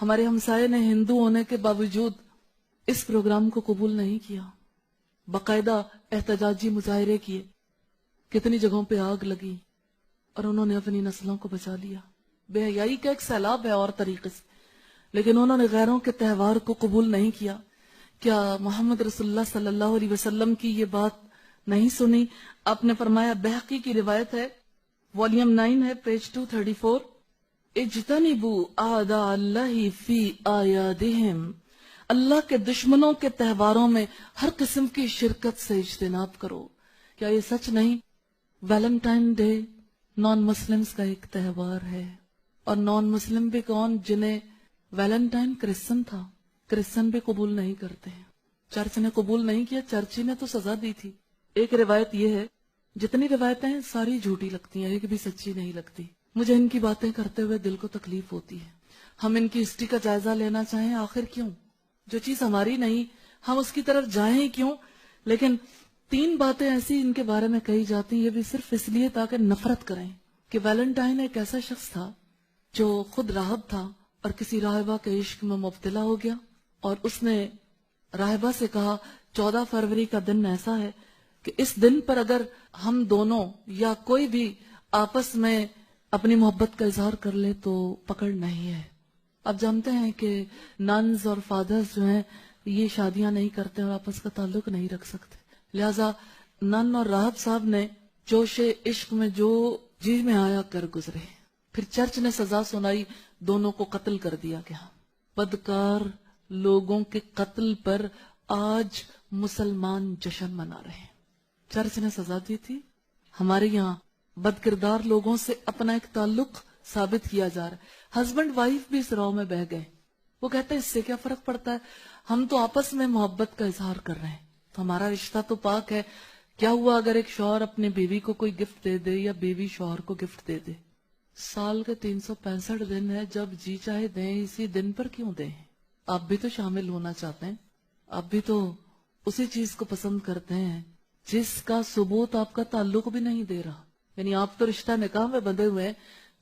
ہمارے ہمسائے نے ہندو ہونے کے باوجود اس پروگرام کو قبول نہیں کیا، باقاعدہ احتجاجی مظاہرے کیے، کتنی جگہوں پہ آگ لگی، اور انہوں نے اپنی نسلوں کو بچا لیا۔ بے حیائی کا ایک سیلاب ہے اور طریقے سے، لیکن انہوں نے غیروں کے تہوار کو قبول نہیں کیا۔ کیا محمد رسول اللہ صلی اللہ علیہ وسلم کی یہ بات نہیں سنی؟ آپ نے فرمایا، بحقی کی روایت ہے، والیوم 9 ہے، پیج 234، اجتنبوا اعداء اللہ فی اعیادہم، اللہ کے دشمنوں کے تہواروں میں ہر قسم کی شرکت سے اجتناب کرو۔ کیا یہ سچ نہیں؟ ویلنٹائن ڈے نان مسلمز کا ایک تہوار ہے، اور نان مسلم بھی کون؟ جنہیں ویلنٹائن کرسچن تھا، کرسچن بھی قبول نہیں کرتے ہیں۔ چرچ نے قبول نہیں کیا، چرچی نے تو سزا دی تھی۔ ایک روایت یہ ہے، جتنی روایتیں ہیں ساری جھوٹی لگتی ہیں، ایک بھی سچی نہیں لگتی۔ مجھے ان کی باتیں کرتے ہوئے دل کو تکلیف ہوتی ہے۔ ہم ان کی ہسٹری کا جائزہ لینا چاہیں، آخر کیوں؟ جو چیز ہماری نہیں ہم اس کی طرف جائیں ہی کیوں؟ لیکن 3 باتیں ایسی ان کے بارے میں کہی جاتی ہیں، یہ بھی صرف اس لیے تاکہ نفرت کریں، کہ ویلنٹائن ایک ایسا شخص تھا جو خود راہب تھا اور کسی راہبہ کے عشق میں مبتلا ہو گیا، اور اس نے راہبہ سے کہا 14 فروری کا دن ایسا ہے کہ اس دن پر اگر ہم دونوں یا کوئی بھی آپس میں اپنی محبت کا اظہار کر لے تو پکڑ نہیں ہے۔ آپ جانتے ہیں کہ ننز اور فادرز جو ہیں یہ شادیاں نہیں کرتے اور آپس کا تعلق نہیں رکھ سکتے، لہذا نن اور راہب صاحب نے جوش عشق میں جو جی میں آیا کر گزرے۔ پھر چرچ نے سزا سنائی، دونوں کو قتل کر دیا گیا۔ بدکار لوگوں کے قتل پر آج مسلمان جشن منا رہے ہیں۔ چرچ نے سزا دی تھی، ہمارے یہاں بد کردار لوگوں سے اپنا ایک تعلق ثابت کیا جا رہا ہے۔ ہسبینڈ وائف بھی اس راہ میں بہ گئے، وہ کہتے ہیں اس سے کیا فرق پڑتا ہے، ہم تو آپس میں محبت کا اظہار کر رہے ہیں، تو ہمارا رشتہ تو پاک ہے۔ کیا ہوا اگر ایک شوہر اپنے بیوی کو کوئی گفٹ دے دے یا بیوی شوہر کو گفٹ دے دے؟ سال کے 365 دن ہے، جب جی چاہے دیں، اسی دن پر کیوں دیں؟ آپ بھی تو شامل ہونا چاہتے ہیں، آپ بھی تو اسی چیز کو پسند کرتے ہیں جس کا ثبوت آپ کا تعلق بھی نہیں دے رہا۔ یعنی آپ تو رشتہ نکاح میں بندھے ہوئے ہیں،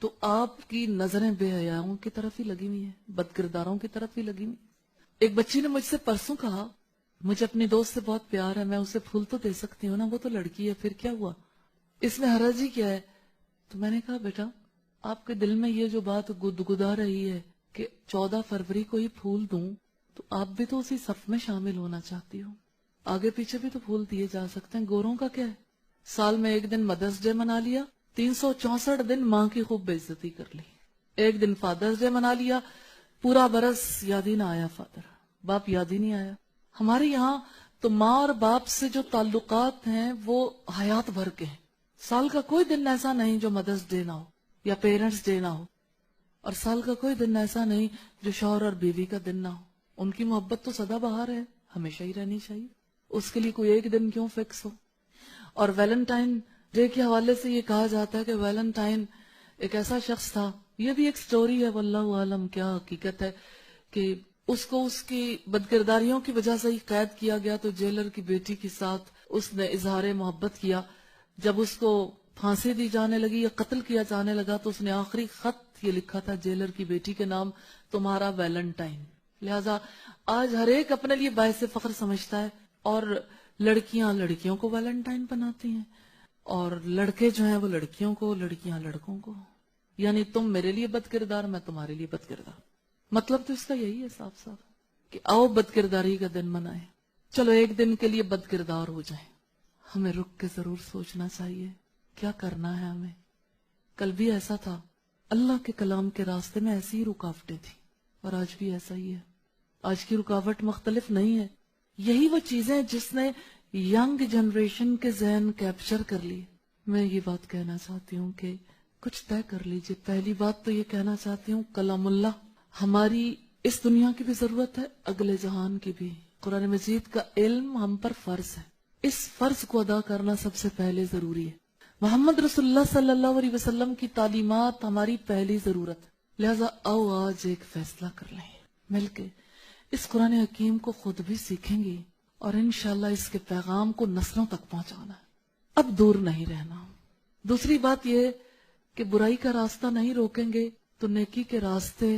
تو آپ کی نظریں بے حیاؤں کی طرف ہی لگی ہوئی ہیں، بد کرداروں کی طرف ہی لگی ہوئی۔ ایک بچی نے مجھ سے پرسوں کہا، مجھے اپنی دوست سے بہت پیار ہے، میں اسے پھول تو دے سکتی ہوں نا، وہ تو لڑکی ہے، پھر کیا ہوا، اس میں حرج ہی کیا ہے؟ تو میں نے کہا بیٹا، آپ کے دل میں یہ جو بات گدگدا رہی ہے کہ 14 فروری کو ہی پھول دوں، تو آپ بھی تو اسی صف میں شامل ہونا چاہتی ہو، آگے پیچھے بھی تو پھول دیے جا سکتے ہیں، گوروں کا کیا ہے؟ سال میں ایک دن مدرس ڈے منا لیا، 364 دن ماں کی خوب بے عزتی کر لی، ایک دن فادرس ڈے منا لیا، پورا برس یاد ہی نہ آیا فادر، باپ یاد ہی نہیں آیا۔ ہمارے یہاں تو ماں اور باپ سے جو تعلقات ہیں وہ حیات بھر کے ہیں، سال کا کوئی دن ایسا نہیں جو مدرس ڈے نہ ہو یا پیرنٹس ڈے نہ ہو، اور سال کا کوئی دن ایسا نہیں جو شوہر اور بیوی کا دن نہ ہو۔ ان کی محبت تو سدا بہار ہے، ہمیشہ ہی رہنی چاہیے، اس کے لیے کوئی ایک دن کیوں فکس ہو؟ اور ویلنٹائن ڈے کے حوالے سے یہ کہا جاتا ہے کہ ویلنٹائن ایک ایسا شخص تھا، یہ بھی ایک سٹوری ہے، واللہ عالم کیا حقیقت ہے، کہ اس کو اس کی بدکرداریوں کی وجہ سے ہی قید کیا گیا، تو جیلر کی بیٹی کے ساتھ اس نے اظہار محبت کیا۔ جب اس کو پھانسی دی جانے لگی یا قتل کیا جانے لگا تو اس نے آخری خط یہ لکھا تھا جیلر کی بیٹی کے نام، تمہارا ویلنٹائن۔ لہذا آج ہر ایک اپنے لیے باعث فخر سمجھتا ہے، اور لڑکیاں لڑکیوں کو ویلنٹائن بناتی ہیں، اور لڑکے جو ہیں وہ لڑکیوں کو، لڑکیاں لڑکوں کو، یعنی تم میرے لیے بد کردار، میں تمہارے لیے بد کردار۔ مطلب تو اس کا یہی ہے صاف صاف کہ آؤ بد کرداری کا دن منائیں، چلو ایک دن کے لیے بد کردار ہو جائیں۔ ہمیں رک کے ضرور سوچنا چاہیے کیا کرنا ہے ہمیں۔ کل بھی ایسا تھا، اللہ کے کلام کے راستے میں ایسی ہی رکاوٹیں تھیں، اور آج بھی ایسا ہی ہے۔ آج کی رکاوٹ مختلف نہیں ہے، یہی وہ چیزیں جس نے ینگ جنریشن کے ذہن کیپچر کر لی۔ میں یہ بات کہنا چاہتی ہوں کہ کچھ طے کر لیجئے۔ پہلی بات تو یہ کہنا چاہتی ہوں، کلام اللہ ہماری اس دنیا کی بھی ضرورت ہے، اگلے جہان کی بھی۔ قرآن مجید کا علم ہم پر فرض ہے، اس فرض کو ادا کرنا سب سے پہلے ضروری ہے۔ محمد رسول اللہ صلی اللہ علیہ وسلم کی تعلیمات ہماری پہلی ضرورت ہے، لہذا آؤ آج ایک فیصلہ کر لیں مل کے، اس قرآن حکیم کو خود بھی سیکھیں گے اور انشاءاللہ اس کے پیغام کو نسلوں تک پہنچانا ہے، اب دور نہیں رہنا۔ دوسری بات یہ کہ برائی کا راستہ نہیں روکیں گے تو نیکی کے راستے